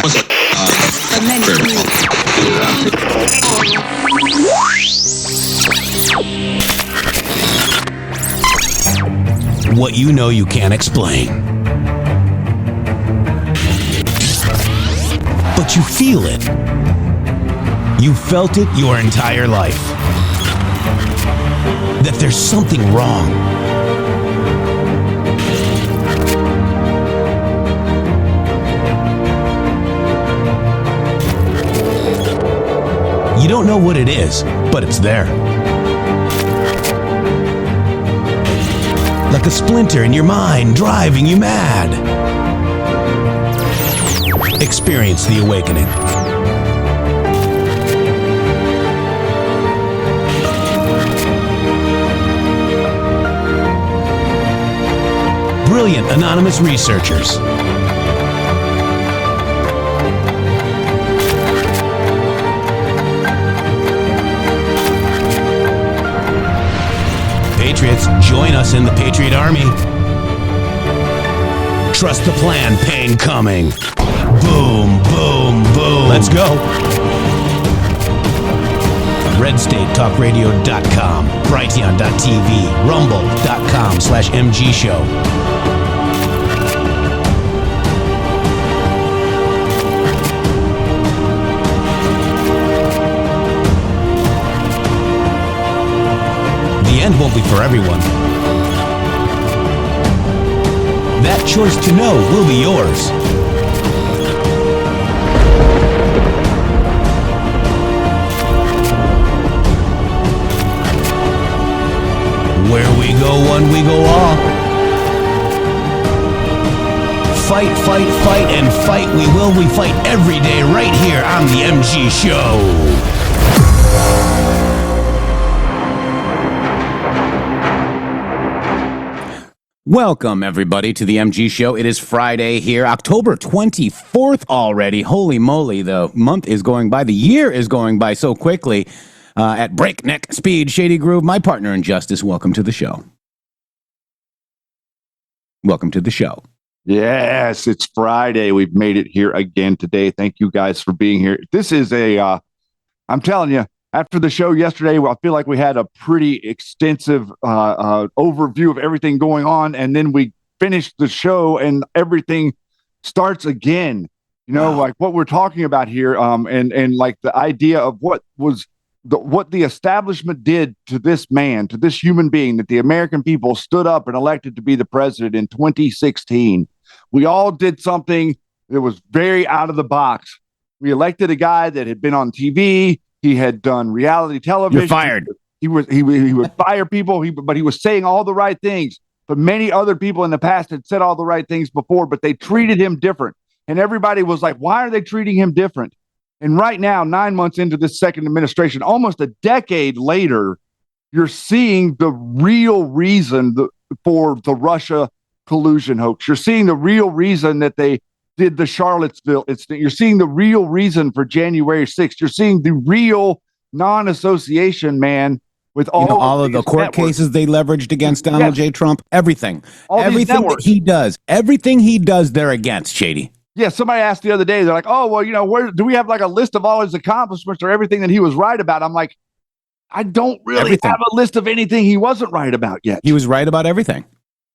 What you know you can't explain. But you feel it. You felt it your entire life. That there's something wrong. You don't know what it is, but it's there. Like a splinter in your mind, driving you mad. Experience the awakening. Brilliant anonymous researchers. Patriots, join us in the Patriot Army. Trust the plan, pain coming. Boom, boom, boom. Let's go. RedStateTalkRadio.com, Brighteon.tv, Rumble.com/MG Show. The end won't be for everyone. That choice to know will be yours. Where we go one, we go all. Fight, fight, fight, and fight we will. We fight every day right here on the MG Show. Welcome, everybody, to the MG Show. It is Friday here, October 24th already. Holy moly, the month is going by. The year is going by so quickly at breakneck speed. Shady Groove, my partner in justice, welcome to the show. Welcome to the show. Yes, it's Friday. We've made it here again today. Thank you guys for being here. This is I'm telling you, after the show yesterday, I feel like we had a pretty extensive overview of everything going on, and then we finished the show and everything starts again. You know, like what we're talking about here, and like the idea of what the establishment did to this man, to this human being that the American people stood up and elected to be the president in 2016. We all did something that was very out of the box. We elected a guy that had been on TV. He had done reality television. You're fired. He would fire people, but he was saying all the right things. But many other people in the past had said all the right things before, but they treated him different. And everybody was like, why are they treating him different? And right now, 9 months into this second administration, almost a decade later, you're seeing the real reason for the Russia collusion hoax. You're seeing the real reason that they did the Charlottesville incident. You're seeing the real reason for January 6th. You're seeing the real non-association, man, with all of the court networks. Cases they leveraged against Donald J. Trump. Everything that he does, everything he does, they're against, Shady. Yeah, somebody asked the other day, they're like, oh, well, you know, where do we have like a list of all his accomplishments or everything that he was right about? I'm like, I don't really have a list of anything he wasn't right about yet. He was right about everything.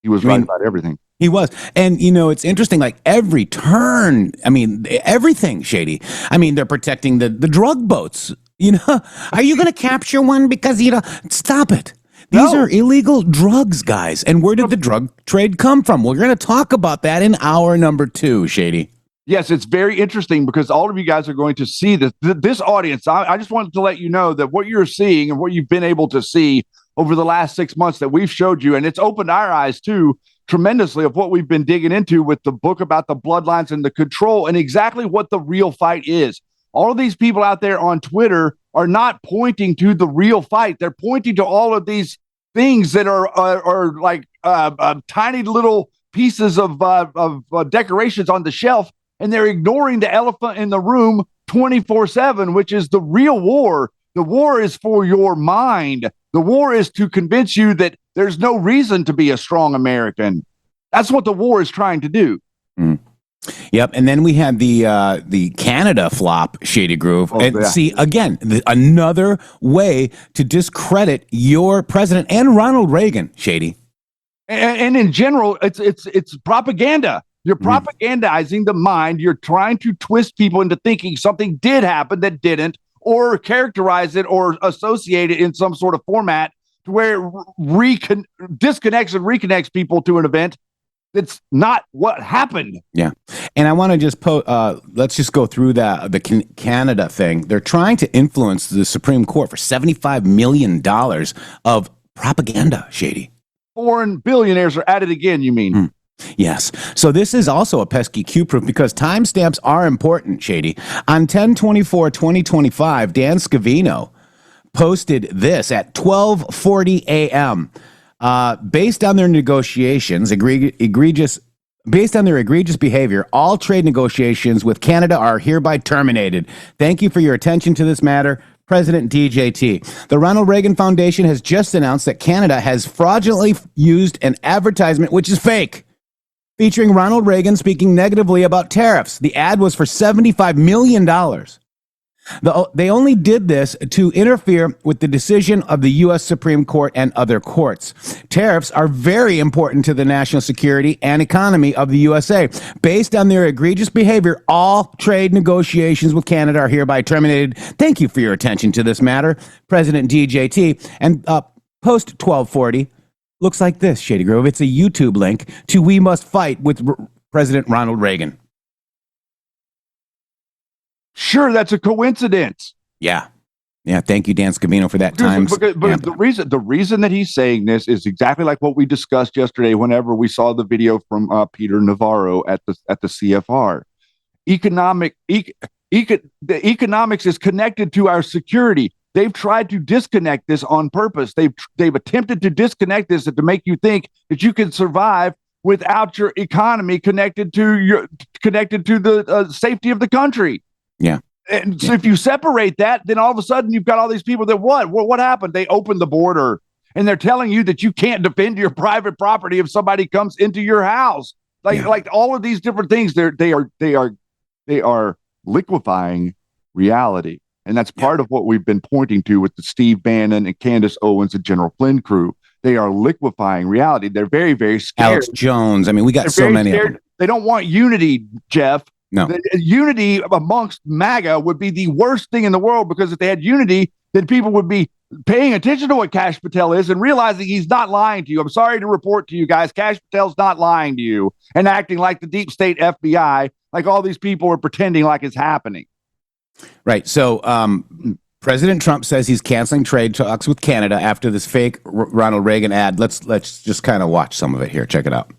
He was right about everything. He was. And, you know, it's interesting, like every turn, I mean, everything, Shady. I mean, they're protecting the drug boats. You know, are you going to capture one because, you know, stop it. These are illegal drugs, guys. And where did the drug trade come from? We're going to talk about that in hour number 2, Shady. Yes, it's very interesting because all of you guys are going to see this audience. I just wanted to let you know that what you're seeing and what you've been able to see over the last 6 months that we've showed you, and it's opened our eyes too tremendously of what we've been digging into with the book about the bloodlines and the control and exactly what the real fight is. All of these people out there on Twitter are not pointing to the real fight. They're pointing to all of these things that are like tiny little pieces of decorations on the shelf, and they're ignoring the elephant in the room 24/7, which is the real war. The war is for your mind. The war is to convince you that there's no reason to be a strong American. That's what the war is trying to do. Mm. Yep, and then we had the Canada flop, Shady Groove, and yeah. see again another way to discredit your president and Ronald Reagan, Shady. And in general, it's propaganda. You're propagandizing the mind. You're trying to twist people into thinking something did happen that didn't, or characterize it or associate it in some sort of format to where it disconnects and reconnects people to an event that's not what happened. Yeah, and I want to just let's just go through the Canada thing. They're trying to influence the Supreme Court for $75 million of propaganda, Shady. Foreign billionaires are at it again, you mean? Yes. So this is also a pesky Q-proof because timestamps are important, Shady. On 10/24/2025, Dan Scavino posted this at 12:40 a.m. Based on their negotiations, based on their egregious behavior, all trade negotiations with Canada are hereby terminated. Thank you for your attention to this matter. President DJT. The Ronald Reagan Foundation has just announced that Canada has fraudulently used an advertisement, which is fake, featuring Ronald Reagan speaking negatively about tariffs. The ad was for $75 million. They only did this to interfere with the decision of the U.S. Supreme Court and other courts. Tariffs are very important to the national security and economy of the USA. Based on their egregious behavior, all trade negotiations with Canada are hereby terminated. Thank you for your attention to this matter, President DJT. And post 1240 looks like this, Shady Grove. It's a YouTube link to We Must Fight with President Ronald Reagan. Sure, that's a coincidence. Yeah. Thank you, Dan Scavino, for that time. But the reason that he's saying this is exactly like what we discussed yesterday. Whenever we saw the video from Peter Navarro at the CFR, the economics is connected to our security. They've tried to disconnect this on purpose. They've attempted to disconnect this to make you think that you can survive without your economy connected to the safety of the country. Yeah. And so if you separate that, then all of a sudden you've got all these people that what happened? They opened the border and they're telling you that you can't defend your private property if somebody comes into your house. Like all of these different things, they are liquefying reality. And that's part of what we've been pointing to with the Steve Bannon and Candace Owens and General Flynn crew. They are liquefying reality. They're very, very scared. Alex Jones. I mean, we got so many of them. They don't want unity, Jeff. No. Unity amongst MAGA would be the worst thing in the world, because if they had unity, then people would be paying attention to what Kash Patel is and realizing he's not lying to you. I'm sorry to report to you guys, Kash Patel's not lying to you and acting like the deep state FBI, like all these people are pretending like it's happening. Right. So President Trump says he's canceling trade talks with Canada after this fake Ronald Reagan ad. Let's just kind of watch some of it here. Check it out.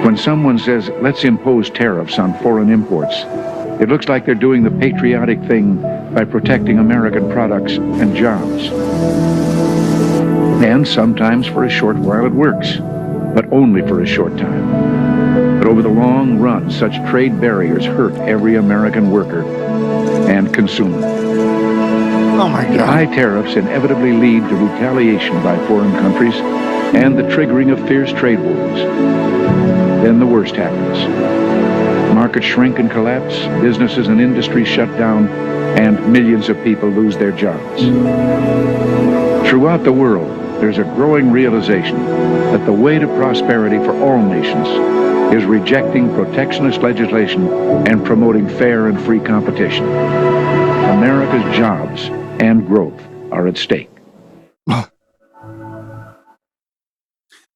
When someone says, let's impose tariffs on foreign imports, it looks like they're doing the patriotic thing by protecting American products and jobs. And sometimes for a short while it works, but only for a short time. But over the long run, such trade barriers hurt every American worker and consumer. Oh my God. High tariffs inevitably lead to retaliation by foreign countries and the triggering of fierce trade wars. Then the worst happens. Markets shrink and collapse, businesses and industries shut down, and millions of people lose their jobs. Throughout the world, there's a growing realization that the way to prosperity for all nations is rejecting protectionist legislation and promoting fair and free competition. America's jobs and growth are at stake.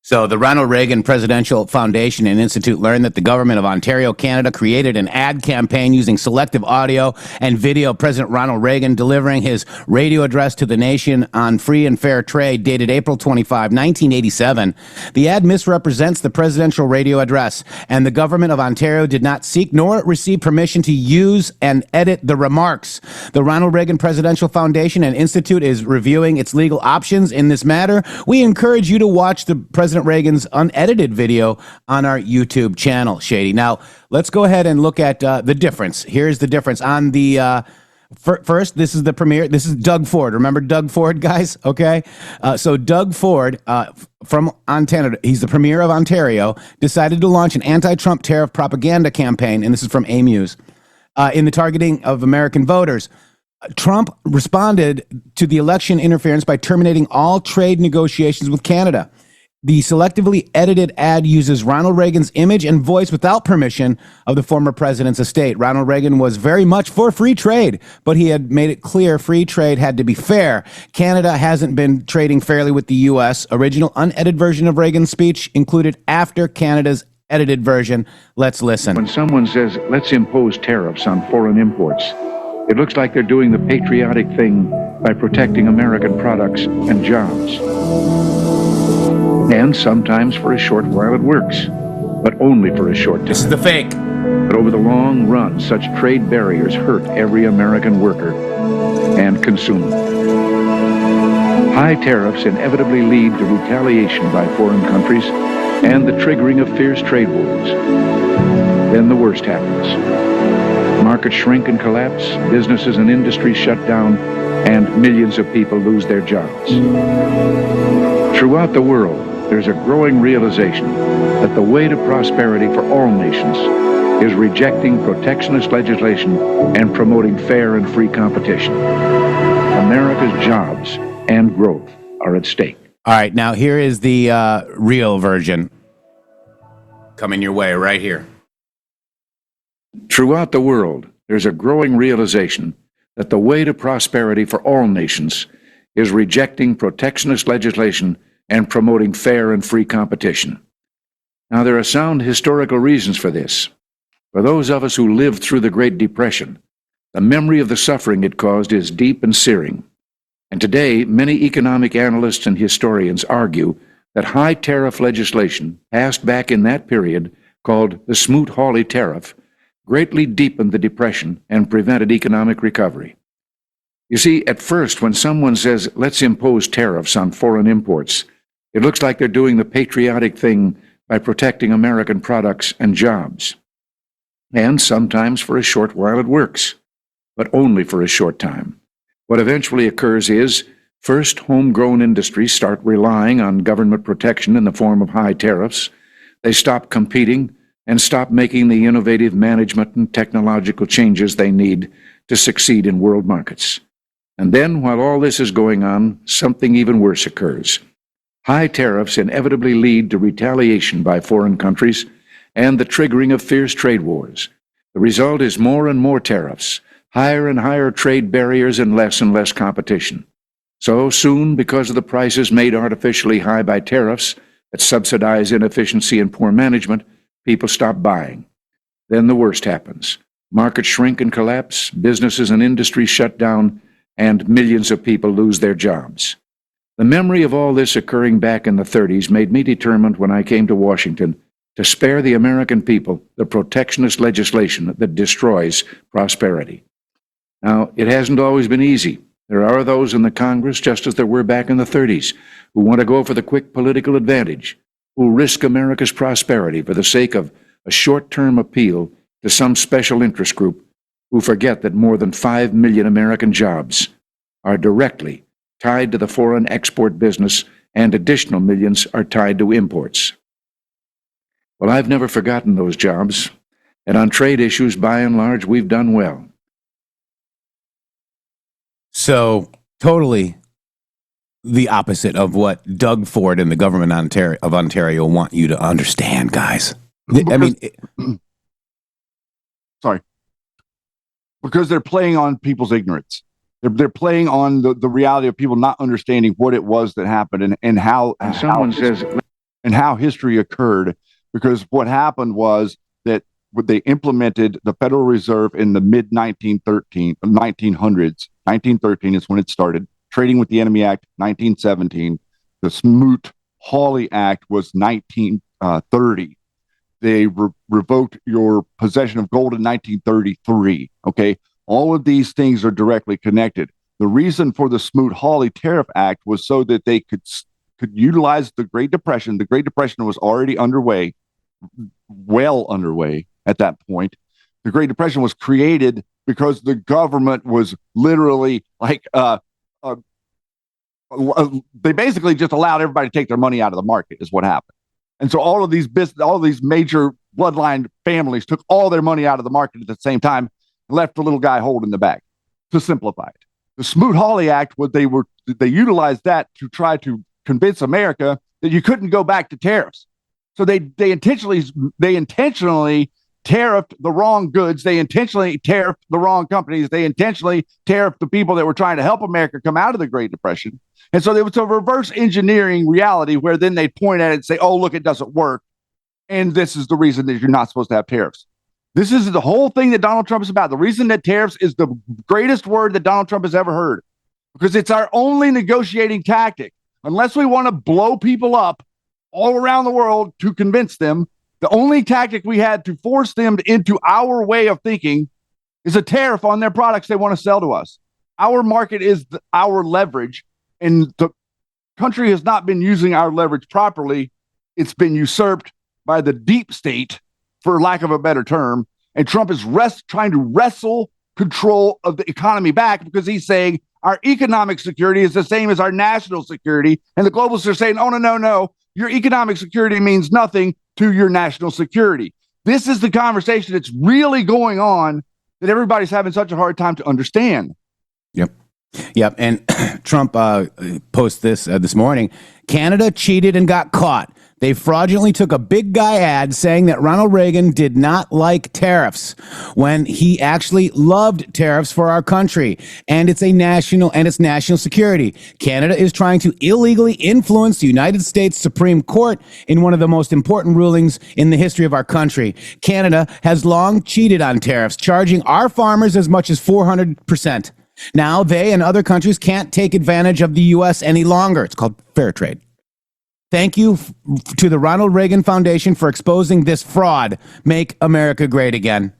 So the Ronald Reagan Presidential Foundation and Institute learned that the government of Ontario, Canada, created an ad campaign using selective audio and video of President Ronald Reagan delivering his radio address to the nation on free and fair trade dated April 25, 1987. The ad misrepresents the presidential radio address, and the government of Ontario did not seek nor receive permission to use and edit the remarks. The Ronald Reagan Presidential Foundation and Institute is reviewing its legal options in this matter. We encourage you to watch the President Reagan's unedited video on our YouTube channel, Shady. Now, let's go ahead and look at the difference. Here's the difference. On the First, this is the premier. This is Doug Ford. Remember Doug Ford, guys? Okay. So Doug Ford from Ontario, he's the premier of Ontario, decided to launch an anti-Trump tariff propaganda campaign, and this is from AMU's, in the targeting of American voters. Trump responded to the election interference by terminating all trade negotiations with Canada. The selectively edited ad uses Ronald Reagan's image and voice without permission of the former president's estate. Ronald Reagan was very much for free trade, but he had made it clear free trade had to be fair. Canada hasn't been trading fairly with the U.S. Original unedited version of Reagan's speech included after Canada's edited version. Let's listen. When someone says, let's impose tariffs on foreign imports, it looks like they're doing the patriotic thing by protecting American products and jobs. And sometimes for a short while it works, but only for a short time. This is the fake. But over the long run, such trade barriers hurt every American worker and consumer. High tariffs inevitably lead to retaliation by foreign countries and the triggering of fierce trade wars. Then the worst happens. Markets shrink and collapse, businesses and industries shut down, and millions of people lose their jobs. Throughout the world, there's a growing realization that the way to prosperity for all nations is rejecting protectionist legislation and promoting fair and free competition. America's jobs and growth are at stake. All right, now here is the real version coming your way right here. Throughout the world, there's a growing realization that the way to prosperity for all nations is rejecting protectionist legislation and promoting fair and free competition. Now, there are sound historical reasons for this. For those of us who lived through the Great Depression, the memory of the suffering it caused is deep and searing. And today, many economic analysts and historians argue that high tariff legislation passed back in that period, called the Smoot-Hawley Tariff, greatly deepened the Depression and prevented economic recovery. You see, at first, when someone says, let's impose tariffs on foreign imports, it looks like they're doing the patriotic thing by protecting American products and jobs. And sometimes for a short while it works, but only for a short time. What eventually occurs is, first, homegrown industries start relying on government protection in the form of high tariffs. They stop competing and stop making the innovative management and technological changes they need to succeed in world markets. And then, while all this is going on, something even worse occurs. High tariffs inevitably lead to retaliation by foreign countries and the triggering of fierce trade wars. The result is more and more tariffs, higher and higher trade barriers, and less competition. So soon, because of the prices made artificially high by tariffs that subsidize inefficiency and poor management, people stop buying. Then the worst happens. Markets shrink and collapse, businesses and industries shut down, and millions of people lose their jobs. The memory of all this occurring back in the 30s made me determined when I came to Washington to spare the American people the protectionist legislation that destroys prosperity. Now, it hasn't always been easy. There are those in the Congress, just as there were back in the 30s, who want to go for the quick political advantage, who risk America's prosperity for the sake of a short-term appeal to some special interest group, who forget that more than 5 million American jobs are directly tied to the foreign export business, and additional millions are tied to imports. Well, I've never forgotten those jobs, and on trade issues, by and large, we've done well. So, totally the opposite of what Doug Ford and the government of Ontario want you to understand, guys. Sorry. Because they're playing on people's ignorance. They're playing on the reality of people not understanding what it was that happened and how history occurred. Because what happened was that they implemented the Federal Reserve in the mid 1913s. 1913 is when it started. Trading with the Enemy Act, 1917. The Smoot-Hawley Act was 1930. They revoked your possession of gold in 1933. Okay. All of these things are directly connected. The reason for the Smoot-Hawley Tariff Act was so that they could utilize the Great Depression. The Great Depression was already underway, well underway at that point. The Great Depression was created because the government was literally like, they basically just allowed everybody to take their money out of the market is what happened. And so all of these major bloodline families took all their money out of the market at the same time and left the little guy holding the bag. To simplify it, the Smoot-Hawley Act, they utilized that to try to convince America that you couldn't go back to tariffs. So they intentionally tariffed the wrong goods. They intentionally tariffed the wrong companies. They intentionally tariffed the people that were trying to help America come out of the Great Depression. And so there was a reverse engineering reality where then they point at it and say, oh, look, it doesn't work. And this is the reason that you're not supposed to have tariffs. This is the whole thing that Donald Trump is about. The reason that tariffs is the greatest word that Donald Trump has ever heard, because it's our only negotiating tactic. Unless we want to blow people up all around the world to convince them, the only tactic we had to force them into our way of thinking is a tariff on their products they want to sell to us. Our market is our leverage, and the country has not been using our leverage properly. It's been usurped by the deep state, for lack of a better term, and Trump is trying to wrestle control of the economy back because he's saying our economic security is the same as our national security, and the globalists are saying, oh, no, your economic security means nothing to your national security. This is the conversation that's really going on that everybody's having such a hard time to understand. Yep. And Trump posted this morning. Canada cheated and got caught. They fraudulently took a big guy ad saying that Ronald Reagan did not like tariffs when he actually loved tariffs for our country. And it's national security. Canada is trying to illegally influence the United States Supreme Court in one of the most important rulings in the history of our country. Canada has long cheated on tariffs, charging our farmers as much as 400%. Now they and other countries can't take advantage of the U.S. any longer. It's called fair trade. Thank you to the Ronald Reagan Foundation for exposing this fraud. Make America great again.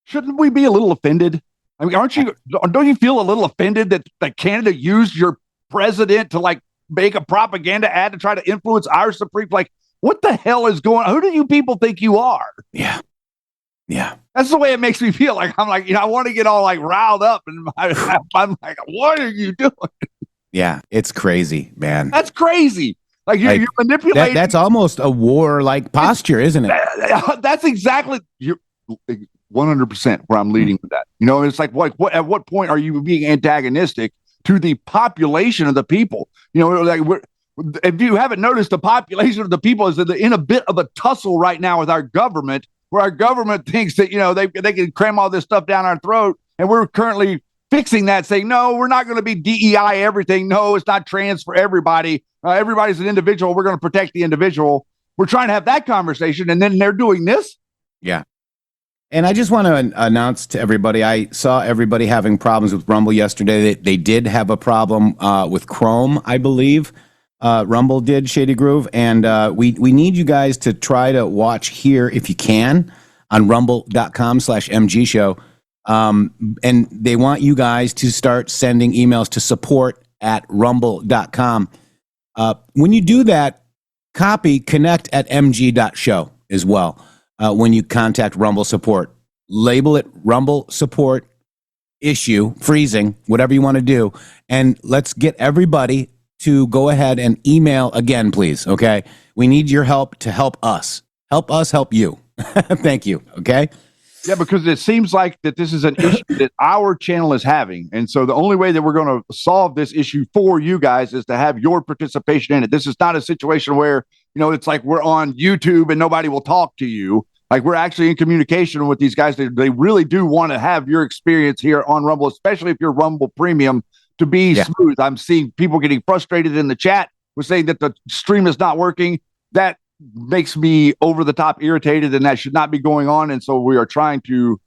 Shouldn't we be a little offended? I mean, don't you feel a little offended that Canada used your president to like make a propaganda ad to try to influence our Supreme? Like, what the hell is going on? Who do you people think you are? Yeah. That's the way it makes me feel. Like, I'm like, I want to get all like riled up and I'm like, what are you doing? Yeah, it's crazy, man. That's crazy. Like you're manipulating. That's almost a war-like posture, isn't it? That's exactly 100% where I'm leading with that. You know, it's like at what point are you being antagonistic to the population of the people? You know, like if you haven't noticed, the population of the people is in a bit of a tussle right now with our government, where our government thinks that, you know, they can cram all this stuff down our throat, and we're currently fixing that, saying, no, we're not going to be DEI everything. No, it's not trans for everybody. Everybody's an individual. We're going to protect the individual. We're trying to have that conversation, and then they're doing this. Yeah. And I just want to announce to everybody, I saw everybody having problems with Rumble yesterday. They did have a problem with Chrome, I believe. Rumble did, Shady Groove. And we need you guys to try to watch here if you can on rumble.com/MG show. And they want you guys to start sending emails to support@rumble.com. When you do that, copy connect@mg.show as well. When you contact Rumble support, label it Rumble support issue, freezing, whatever you want to do. And let's get everybody to go ahead and email again, please. Okay. We need your help to help us. Help us help you. Thank you. Okay. Yeah, because it seems like that this is an issue that our channel is having. And so the only way that we're going to solve this issue for you guys is to have your participation in it. This is not a situation where, you know, it's like we're on YouTube and nobody will talk to you. Like, we're actually in communication with these guys. They really do want to have your experience here on Rumble, especially if you're Rumble Premium, to be smooth. I'm seeing people getting frustrated in the chat with saying that the stream is not working. That makes me over the top irritated, and that should not be going on. And so we're trying to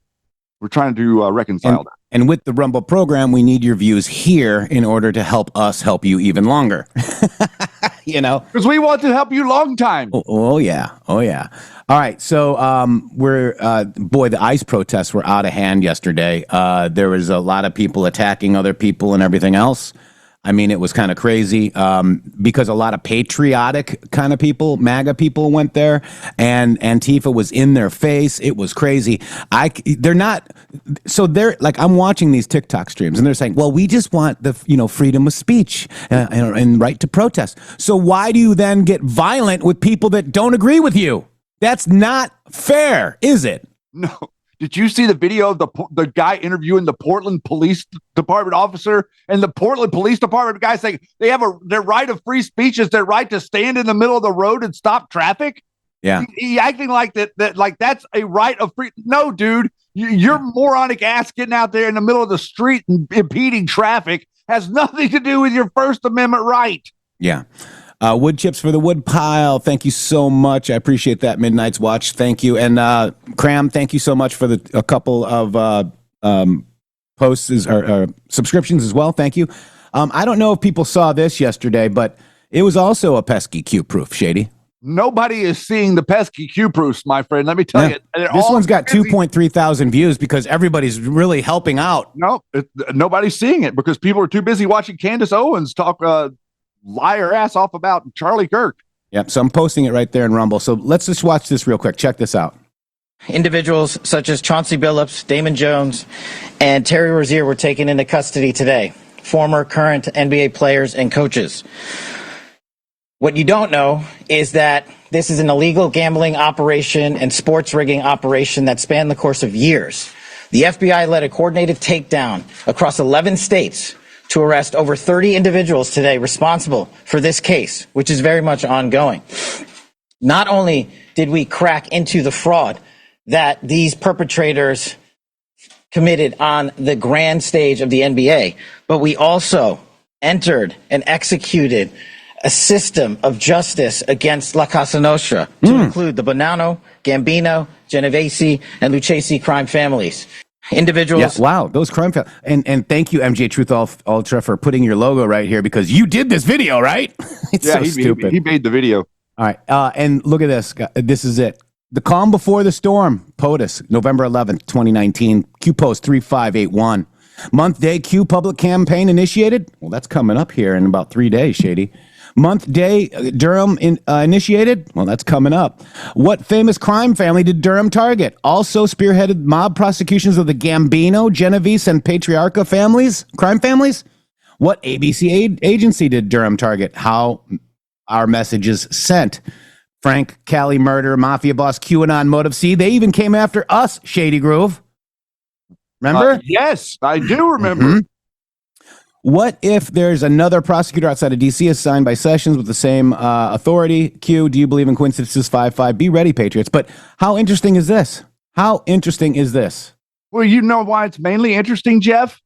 reconcile that. And with the Rumble program, we need your views here in order to help us help you even longer. You know, because we want to help you long time. Oh yeah. All right. So the ICE protests were out of hand yesterday. There was a lot of people attacking other people and everything else. I mean, it was kind of crazy because a lot of patriotic kind of people, MAGA people went there, and Antifa was in their face. It was crazy. They're like, I'm watching these TikTok streams and they're saying, well, we just want the, freedom of speech and right to protest. So why do you then get violent with people that don't agree with you? That's not fair, is it? No. Did you see the video of the guy interviewing the Portland Police Department officer, and the Portland Police Department guy saying they have their right of free speech is their right to stand in the middle of the road and stop traffic? Yeah. He acting like that like that's a right of free. No, dude, your moronic ass getting out there in the middle of the street and impeding traffic has nothing to do with your First Amendment right. Yeah. Wood chips for the wood pile. Thank you so much. I appreciate that. Midnight's Watch. Thank you. And Cram, thank you so much for a couple of posts or subscriptions as well. Thank you. I don't know if people saw this yesterday, but it was also a pesky Q-proof, Shady. Nobody is seeing the pesky Q-proofs, my friend. Let me tell you. This one's got 2.3 thousand views because everybody's really helping out. No, nobody's seeing it because people are too busy watching Candace Owens talk lie her ass off about Charlie Kirk. Yep. So I'm posting it right there in Rumble. So let's just watch this real quick. Check this out. Individuals such as Chauncey Billups, Damon Jones, and Terry Rozier were taken into custody today. Former, current NBA players and coaches. What you don't know is that this is an illegal gambling operation and sports rigging operation that spanned the course of years. The FBI led a coordinated takedown across 11 states to arrest over 30 individuals today responsible for this case, which is very much ongoing. Not only did we crack into the fraud that these perpetrators committed on the grand stage of the NBA, but we also entered and executed a system of justice against La Casa Nostra to include the Bonanno, Gambino, Genovese, and Lucchese crime families. Individuals. Yeah, wow, those crime and thank you, MJ Truth Ultra, for putting your logo right here because you did this video, right? It's so stupid. He made the video. All right, and look at this. This is it. The calm before the storm. POTUS, November 11th, 2019. Q post 3581. Month day Q public campaign initiated. Well, that's coming up here in about 3 days, Shady. Month day Durham initiated. Well, that's coming up. What famous crime family did Durham target? Also spearheaded mob prosecutions of the Gambino, Genovese, and Patriarca families, crime families. What ABC agency did Durham target? How our messages sent? Frank Cali murder, mafia boss, QAnon motive. See, they even came after us, Shady Groove. Remember? Yes, I do remember. Mm-hmm. What if there's another prosecutor outside of D.C. assigned by Sessions with the same authority? Q, do you believe in coincidences? 5-5. Be ready, Patriots. But how interesting is this? How interesting is this? Well, you know why it's mainly interesting, Jeff?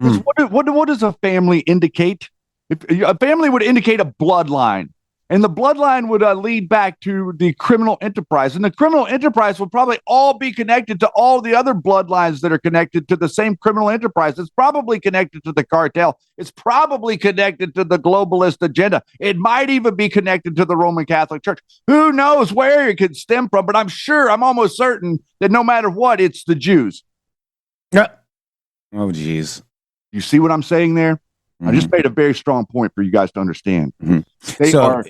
What does a family indicate? If a family would indicate a bloodline, and the bloodline would lead back to the criminal enterprise, and the criminal enterprise would probably all be connected to all the other bloodlines that are connected to the same criminal enterprise. It's probably connected to the cartel. It's probably connected to the globalist agenda. It might even be connected to the Roman Catholic Church. Who knows where it could stem from? But I'm almost certain that no matter what, it's the Jews. Oh, geez. You see what I'm saying there? I just made a very strong point for you guys to understand. They're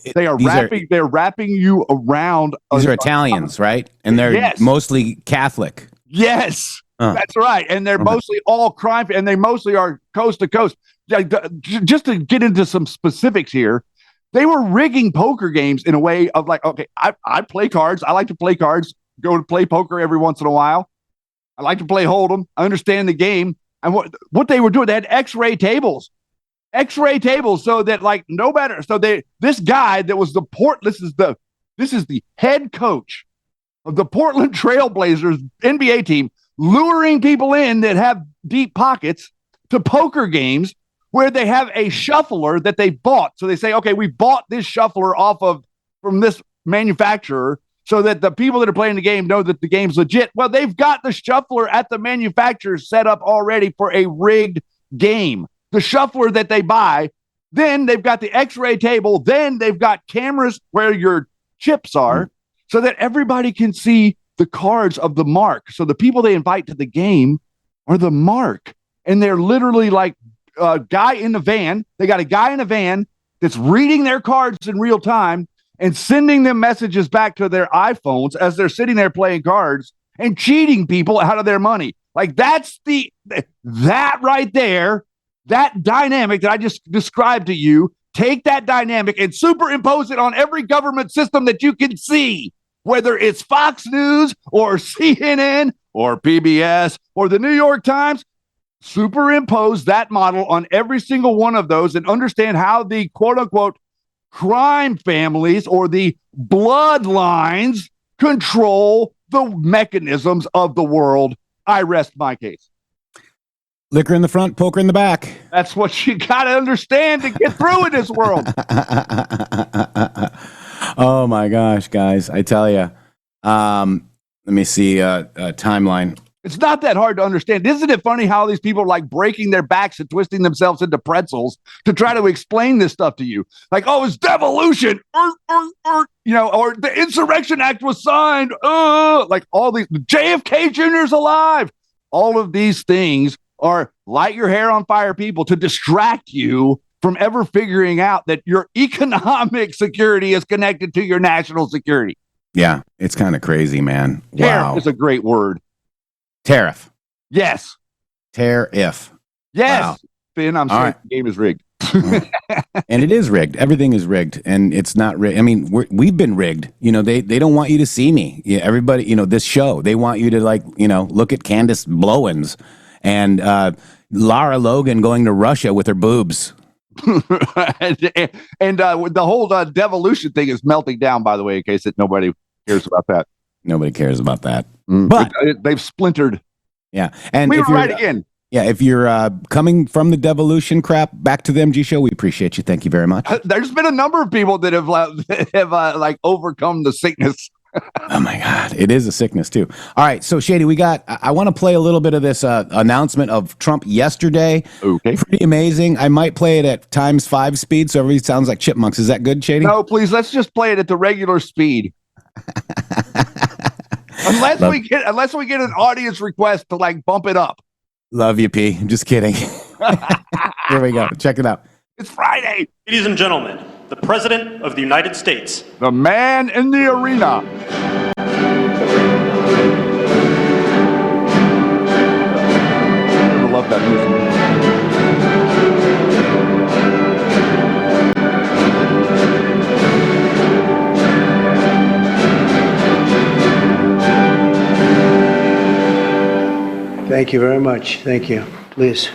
wrapping you around. These are Italians, right? And they're mostly Catholic. Yes, that's right. And they're mostly all crime, and they mostly are coast to coast. Just to get into some specifics here, they were rigging poker games in a way of like, okay, I play cards. I like to play cards, go to play poker every once in a while. I like to play Hold'em. I understand the game. And what they were doing, they had X-ray tables so that like no matter, so this guy that was this is the head coach of the Portland Trailblazers NBA team, luring people in that have deep pockets to poker games where they have a shuffler that they bought. So they say, okay, we bought this shuffler from this manufacturer so that the people that are playing the game know that the game's legit. Well, they've got the shuffler at the manufacturer set up already for a rigged game. The shuffler that they buy, then they've got the X-ray table, then they've got cameras where your chips are so that everybody can see the cards of the mark. So the people they invite to the game are the mark. And they're literally like guy in the van. They got a guy in a van that's reading their cards in real time and sending them messages back to their iPhones as they're sitting there playing cards and cheating people out of their money. Like that right there, that dynamic that I just described to you, take that dynamic and superimpose it on every government system that you can see, whether it's Fox News or CNN or PBS or the New York Times. Superimpose that model on every single one of those and understand how the quote unquote crime families or the bloodlines control the mechanisms of the world. I rest my case. Liquor in the front, poker in the back. That's what you got to understand to get through in this world. Oh my gosh, guys. I tell you. Let me see timeline. It's not that hard to understand. Isn't it funny how these people are like breaking their backs and twisting themselves into pretzels to try to explain this stuff to you? Like, oh, it's devolution, you know, or the Insurrection Act was signed. Like all these, JFK Jr.'s alive. All of these things are light your hair on fire people to distract you from ever figuring out that your economic security is connected to your national security. Yeah, it's kind of crazy, man. Wow. Tariff is a great word. Tariff. Yes. Tariff. Yes. Wow. Finn, I'm sorry. The game is rigged. And it is rigged. Everything is rigged. And it's not rigged. I mean, we've been rigged. You know, they don't want you to see me. Yeah, everybody, you know, this show, they want you to like, you know, look at Candace Blowens and Lara Logan going to Russia with her boobs. and the whole devolution thing is melting down, by the way, in case that nobody cares about that. Nobody cares about that. But they've splintered. Yeah. And we if were you're, right again. Yeah. If you're coming from the devolution crap back to the MG show, we appreciate you. Thank you very much. There's been a number of people that have like overcome the sickness. Oh my God. It is a sickness too. All right. So Shady, I want to play a little bit of this announcement of Trump yesterday. Okay. Pretty amazing. I might play it at ×5 speed. So everybody sounds like chipmunks. Is that good, Shady? No, please. Let's just play it at the regular speed. Unless we get an audience request to like bump it up. Love you, P. I'm just kidding. Here we go. Check it out. It's Friday. Ladies and gentlemen, the President of the United States. The man in the arena. I love that music. Thank you very much. Thank you. Please.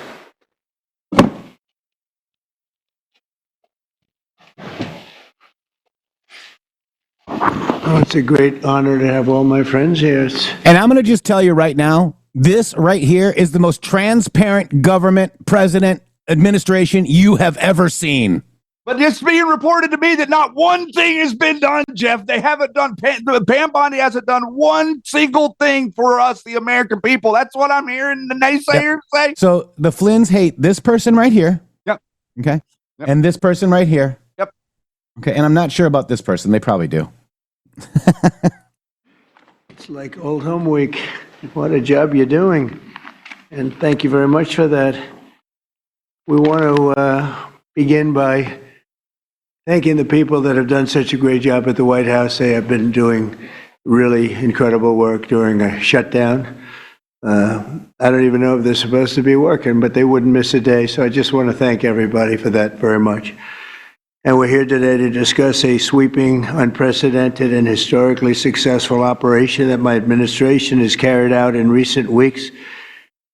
Oh, it's a great honor to have all my friends here. And I'm going to just tell you right now, this right here is the most transparent government, president, administration you have ever seen. But it's being reported to me that not one thing has been done, Jeff. They haven't done, Pam Bondi hasn't done one single thing for us, the American people. That's what I'm hearing the naysayers say. So the Flynns hate this person right here. Yep. Okay. Yep. And this person right here. Yep. Okay. And I'm not sure about this person. They probably do. It's like old home week. What a job you're doing. And thank you very much for that. We want to begin by thanking the people that have done such a great job at the White House. They have been doing really incredible work during a shutdown. I don't even know if they're supposed to be working, but they wouldn't miss a day. So I just want to thank everybody for that very much. And we're here today to discuss a sweeping, unprecedented, and historically successful operation that my administration has carried out in recent weeks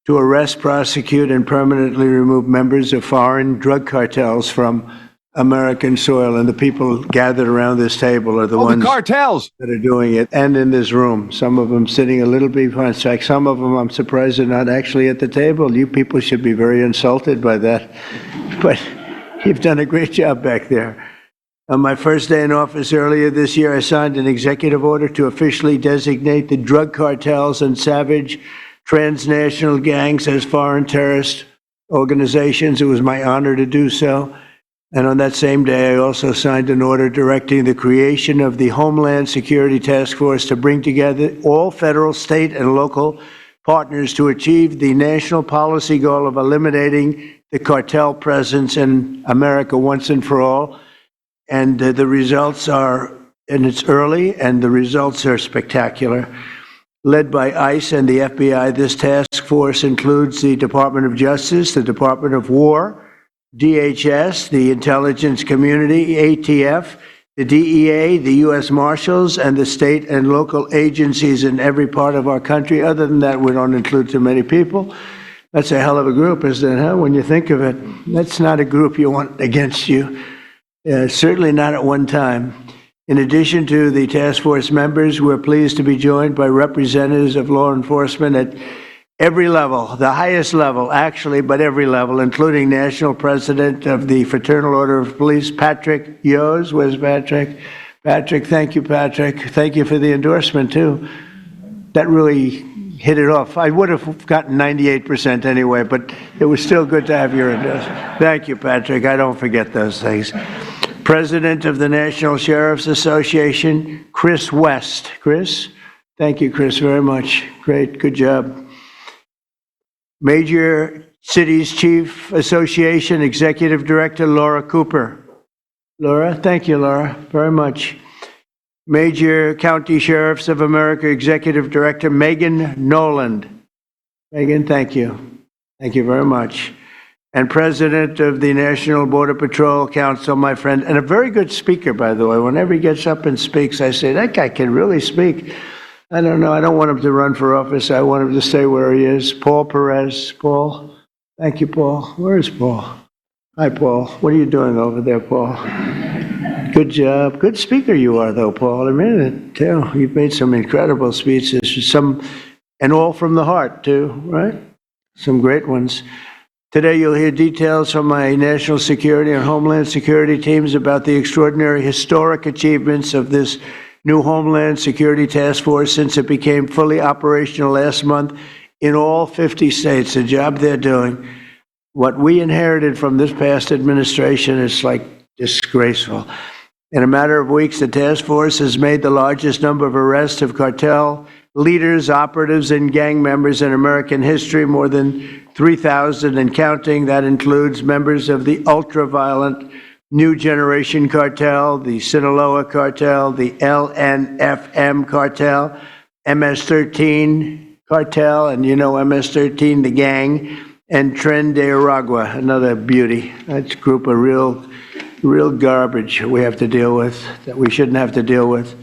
to arrest, prosecute, and permanently remove members of foreign drug cartels from American soil. And the people gathered around this table are the ones the cartels that are doing it, and in this room. Some of them sitting a little behind. In fact, some of them I'm surprised are not actually at the table. You people should be very insulted by that. But you've done a great job back there. On my first day in office earlier this year, I signed an executive order to officially designate the drug cartels and savage transnational gangs as foreign terrorist organizations. It was my honor to do so. And on that same day, I also signed an order directing the creation of the Homeland Security Task Force to bring together all federal, state, and local partners to achieve the national policy goal of eliminating the cartel presence in America once and for all. And the results are, and it's early, and the results are spectacular. Led by ICE and the FBI, this task force includes the Department of Justice, the Department of War, DHS, the intelligence community, ATF, the DEA, the U.S. Marshals, and the state and local agencies in every part of our country. Other than that, we don't include too many people. That's a hell of a group, isn't it, huh? When you think of it, that's not a group you want against you. Certainly not at one time. In addition to the task force members, we're pleased to be joined by representatives of law enforcement at every level, the highest level, actually, but every level, including National President of the Fraternal Order of Police, Patrick Yos. Where's Patrick? Patrick, thank you, Patrick. Thank you for the endorsement, too. That really hit it off. I would have gotten 98% anyway, but it was still good to have your endorsement. Thank you, Patrick. I don't forget those things. President of the National Sheriff's Association, Chris West. Chris? Thank you, Chris, very much. Great, good job. Major Cities Chief Association Executive Director, Laura Cooper. Laura? Thank you, Laura, very much. Major County Sheriffs of America Executive Director, Megan Noland. Megan, thank you. Thank you very much. And President of the National Border Patrol Council, my friend, and a very good speaker, by the way. Whenever he gets up and speaks, I say, that guy can really speak. I don't know. I don't want him to run for office. I want him to stay where he is. Paul Perez. Paul. Thank you, Paul. Where is Paul? Hi, Paul. What are you doing over there, Paul? Good job. Good speaker you are, though, Paul. I mean it, too. You've made some incredible speeches, and all from the heart, too, right? Some great ones. Today, you'll hear details from my national security and homeland security teams about the extraordinary historic achievements of this new Homeland Security Task Force since it became fully operational last month in all 50 states. The job they're doing. What we inherited from this past administration is like disgraceful. In a matter of weeks, the task force has made the largest number of arrests of cartel leaders, operatives, and gang members in American history, more than 3,000 and counting. That includes members of the ultra-violent New Generation Cartel, the Sinaloa Cartel, the LNFM Cartel, MS-13 Cartel, and you know MS-13, the gang, and Tren de Aragua, another beauty. That's a group of real garbage we have to deal with, that we shouldn't have to deal with.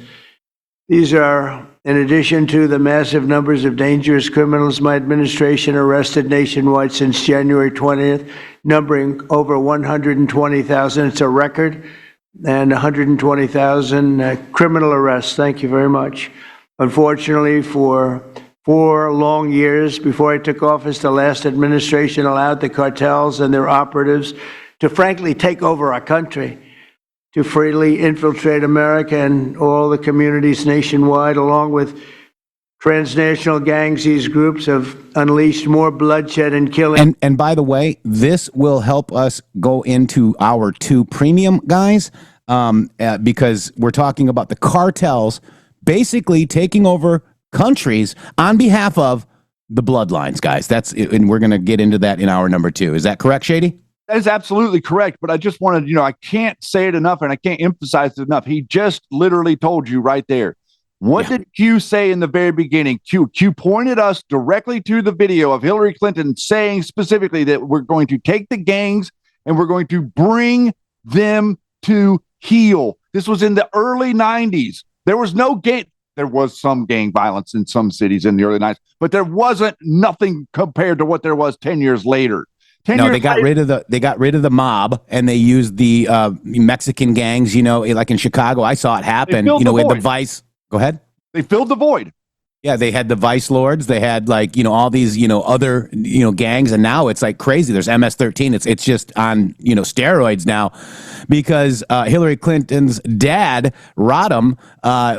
These are, in addition to the massive numbers of dangerous criminals my administration arrested nationwide since January 20th, numbering over 120,000. It's a record, and 120,000 criminal arrests. Thank you very much. Unfortunately, for 4 long years before I took office, the last administration allowed the cartels and their operatives to frankly take over our country, to freely infiltrate America and all the communities nationwide. Along with transnational gangs, these groups have unleashed more bloodshed and killing. And by the way, this will help us go into our 2 premium guys, because we're talking about the cartels basically taking over countries on behalf of the bloodlines, guys. That's, and we're going to get into that in our number 2. Is that correct, Shady? That is absolutely correct. But I just wanted, I can't say it enough and I can't emphasize it enough. He just literally told you right there. What did Q say in the very beginning? Q pointed us directly to the video of Hillary Clinton saying specifically that we're going to take the gangs and we're going to bring them to heel. This was in the early 90s. There was no gang. There was some gang violence in some cities in the early 90s, but there wasn't nothing compared to what there was 10 years later. No, they got rid of the mob, and they used the Mexican gangs. Like in Chicago, I saw it happen. With the Vice. Go ahead. They filled the void. Yeah, they had the Vice Lords. They had all these other gangs, and now it's like crazy. There's MS-13. It's just on steroids now, because Hillary Clinton's dad, Rodham,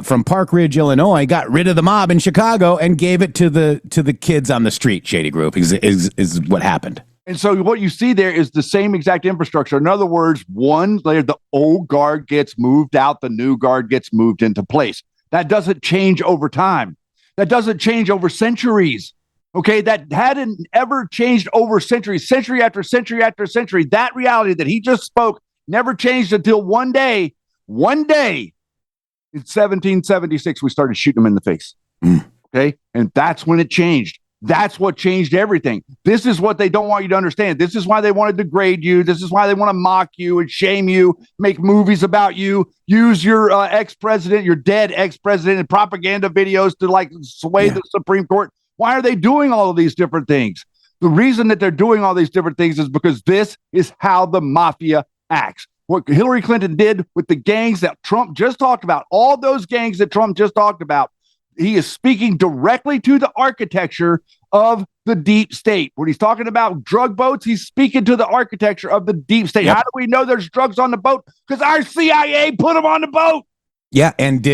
from Park Ridge, Illinois, got rid of the mob in Chicago and gave it to the kids on the street. Shady Group is what happened. And so what you see there is the same exact infrastructure. In other words, one layer, the old guard gets moved out, the new guard gets moved into place. That doesn't change over time. That doesn't change over centuries. okay, that hadn't ever changed over centuries, century after century after century. That reality that he just spoke never changed until one day in 1776, we started shooting them in the face. Okay. And that's when it changed. That's what changed everything. This is what they don't want you to understand. This is why they want to degrade you. This is why they want to mock you and shame you, make movies about you, use your ex-president, your dead ex-president in propaganda videos to like sway the Supreme Court. Why are they doing all of these different things? The reason that they're doing all these different things is because this is how the mafia acts. What Hillary Clinton did with the gangs that Trump just talked about, all those gangs that Trump just talked about, he is speaking directly to the architecture of the deep state. When he's talking about drug boats, he's speaking to the architecture of the deep state. How do we know there's drugs on the boat? Because our CIA put them on the boat. Yeah, and